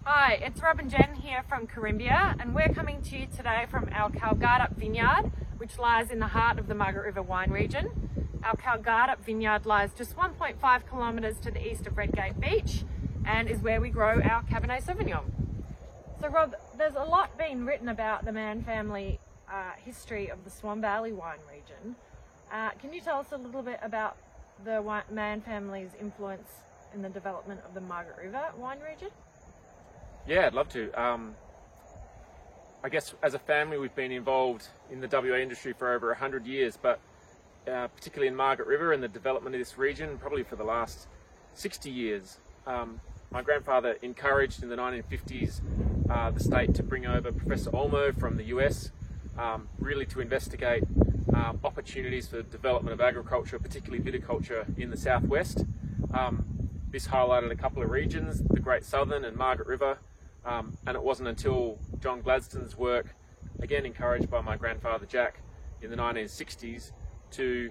Hi, it's Rob and Jen here from Carimbia, and we're coming to you today from our Calgartup vineyard, which lies in the heart of the Margaret River wine region. Our Calgartup vineyard lies just 1.5 kilometres to the east of Redgate Beach and is where we grow our Cabernet Sauvignon. So Rob, there's a lot being written about the Mann family history of the Swan Valley wine region. Can you tell us a little bit about the Mann family's influence in the development of the Margaret River wine region? Yeah, I'd love to. I guess as a family we've been involved in the WA industry for over 100 years, but particularly in Margaret River and the development of this region, probably for the last 60 years. My grandfather encouraged in the 1950s the state to bring over Professor Olmo from the US, really to investigate opportunities for development of agriculture, particularly viticulture in the southwest. This highlighted a couple of regions, the Great Southern and Margaret River, and it wasn't until John Gladstone's work, again encouraged by my grandfather Jack in the 1960s, to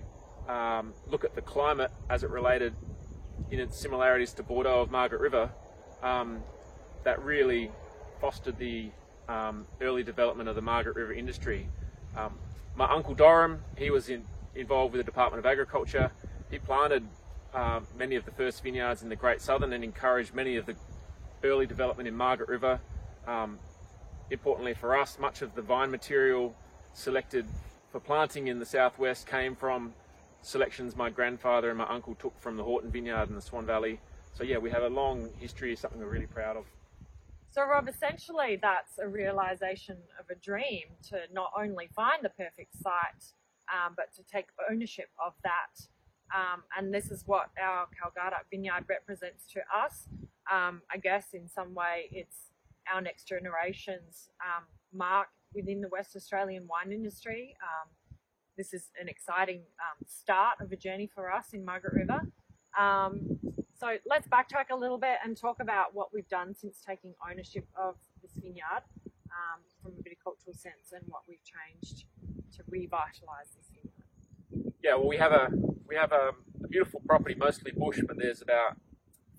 look at the climate as it related in its similarities to Bordeaux of Margaret River, that really fostered the early development of the Margaret River industry. My uncle Doram, he was involved with the Department of Agriculture. He planted many of the first vineyards in the Great Southern and encouraged many of the early development in Margaret River. Importantly for us, much of the vine material selected for planting in the southwest came from selections my grandfather and my uncle took from the Horton Vineyard in the Swan Valley. So yeah, we have a long history, something we're really proud of. So Rob, essentially that's a realisation of a dream to not only find the perfect site, but to take ownership of that. And this is what our Calgartup vineyard represents to us. I guess in some way it's our next generation's mark within the West Australian wine industry. This is an exciting start of a journey for us in Margaret River. So let's backtrack a little bit and talk about what we've done since taking ownership of this vineyard from a viticultural sense, and what we've changed to revitalise this vineyard. Yeah, well, we have a beautiful property, mostly bush, but there's about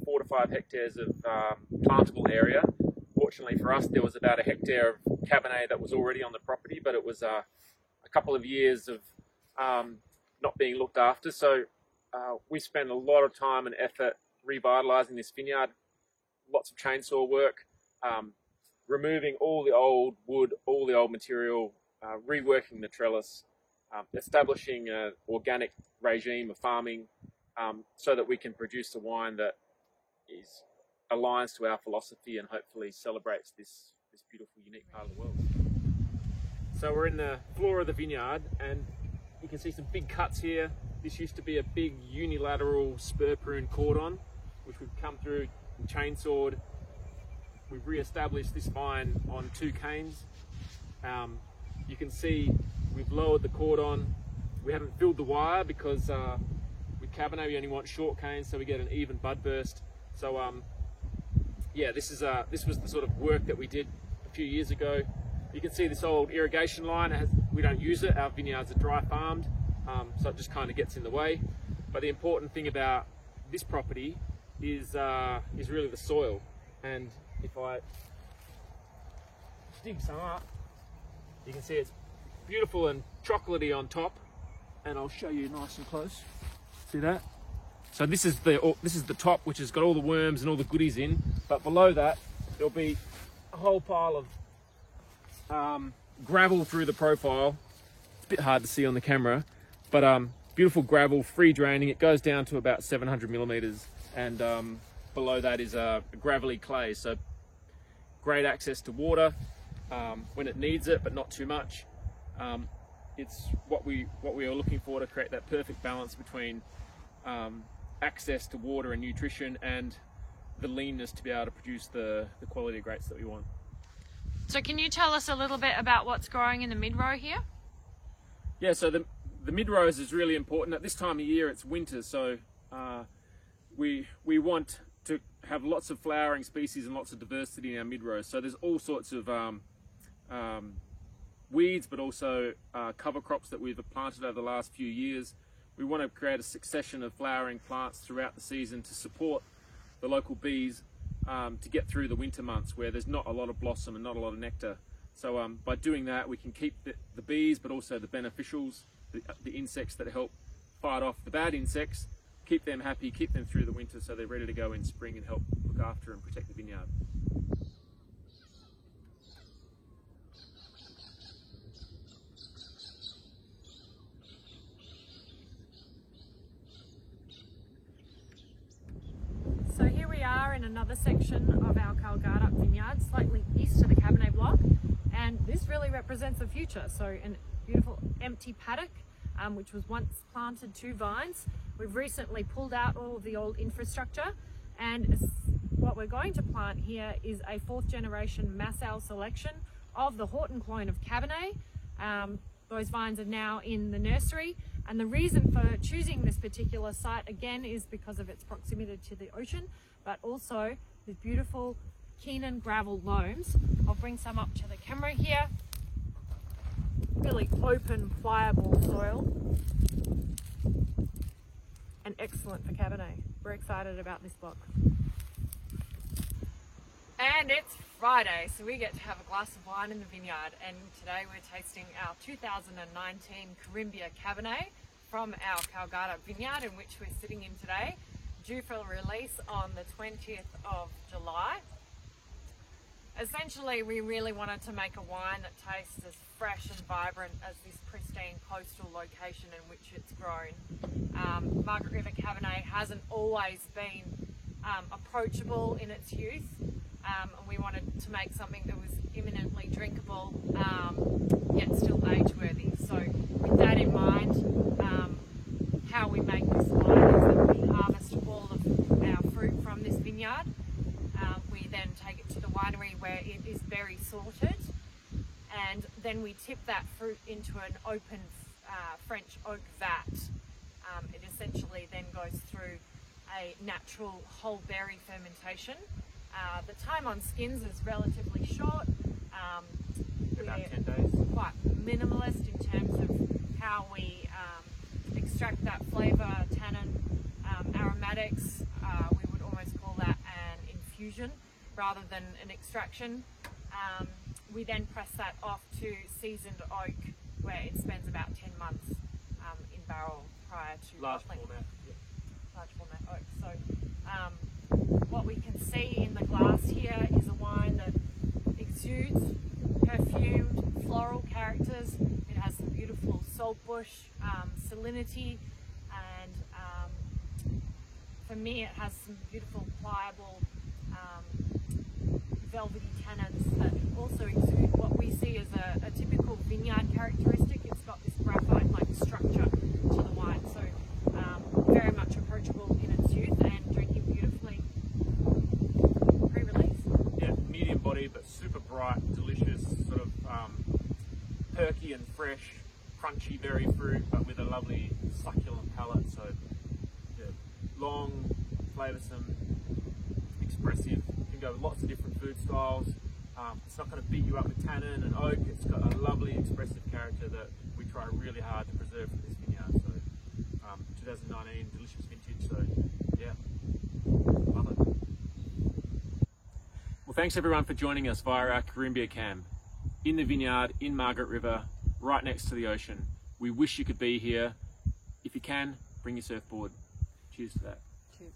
4 to 5 hectares of plantable area. Fortunately for us, there was about a hectare of Cabernet that was already on the property, but it was a couple of years of not being looked after. So we spent a lot of time and effort revitalising this vineyard. Lots of chainsaw work, removing all the old wood, all the old material, reworking the trellis, establishing an organic regime of farming, so that we can produce a wine that aligns to our philosophy and hopefully celebrates this beautiful, unique part of the world. So we're in the floor of the vineyard and you can see some big cuts here. This used to be a big unilateral spur prune cordon, which we've come through and chainsawed. We've re-established this vine on 2 canes. You can see we've lowered the cordon. We haven't filled the wire because with Cabernet we only want short canes, so we get an even bud burst. So yeah, this was the sort of work that we did a few years ago. You can see this old irrigation line. We don't use it. Our vineyards are dry farmed, so it just kind of gets in the way. But the important thing about this property is really the soil. And if I dig some up, you can see it's beautiful and chocolatey on top, and I'll show you nice and close. See that? So this is the top, which has got all the worms and all the goodies in, but below that there'll be a whole pile of gravel through the profile. It's a bit hard to see on the camera, but beautiful gravel, free draining. It goes down to about 700 millimeters, and below that is a gravelly clay, so great access to water when it needs it, but not too much. It's what we are looking for to create that perfect balance between access to water and nutrition and the leanness to be able to produce the quality of grapes that we want. So can you tell us a little bit about what's growing in the mid-row here? Yeah, so the mid-rows is really important. At this time of year it's winter, so we want to have lots of flowering species and lots of diversity in our mid-rows. So there's all sorts of weeds, but also cover crops that we've planted over the last few years. We want to create a succession of flowering plants throughout the season to support the local bees to get through the winter months where there's not a lot of blossom and not a lot of nectar. So by doing that, we can keep the bees, but also the beneficials, the insects that help fight off the bad insects, keep them happy, keep them through the winter so they're ready to go in spring and help look after and protect the vineyard. So here we are in another section of our Calgarduk vineyard, slightly east of the Cabernet block, and this really represents the future. So a beautiful empty paddock, which was once planted 2 vines. We've recently pulled out all of the old infrastructure, and what we're going to plant here is a 4th generation Massal selection of the Horton clone of Cabernet. Those vines are now in the nursery, and the reason for choosing this particular site again is because of its proximity to the ocean, but also the beautiful Keenan gravel loams. I'll bring some up to the camera here. Really open, pliable soil, and excellent for Cabernet. We're excited about this block. And it's Friday, so we get to have a glass of wine in the vineyard, and today we're tasting our 2019 Carimbia Cabernet from our Calgarduk vineyard, in which we're sitting in today, due for release on the 20th of July. Essentially, we really wanted to make a wine that tastes as fresh and vibrant as this pristine coastal location in which it's grown. Margaret River Cabernet hasn't always been approachable in its youth, and we wanted to make something that was imminently drinkable, yet still age-worthy. So with that in mind, how we make this wine is that we harvest all of our fruit from this vineyard. We then take it to the winery where it is berry sorted, and then we tip that fruit into an open French oak vat. It essentially then goes through a natural whole berry fermentation. The time on skins is relatively short. About 10 days. Quite minimalist in terms of how we extract that flavour, tannin, aromatics. We would almost call that an infusion rather than an extraction. We then press that off to seasoned oak, where it spends about 10 months in barrel prior to Large bottling. format. Yep. Large format oak. So what we can see in the glass here is a wine that exudes perfumed floral characters. It has some beautiful saltbush salinity, and for me it has some beautiful pliable velvety tannins that also exude what we see as a typical vineyard characteristic. It's got this graphite-like structure to the wine, so very much approachable in its youth and drinking beautifully pre-release. Yeah, medium body, but super bright, delicious, sort of perky and fresh, crunchy berry fruit, but with a lovely succulent palate. So yeah, long, flavoursome, expressive. You can go with lots of different food styles. It's not going to beat you up with tannin and oak. It's got a lovely, expressive character that we try really hard to preserve for this vineyard. So 2019 delicious vintage. So yeah, love it. Well, thanks everyone for joining us via our Carimbia Cam in the vineyard in Margaret River, right next to the ocean. We wish you could be here. If you can, bring your surfboard. Cheers to that. Cheers.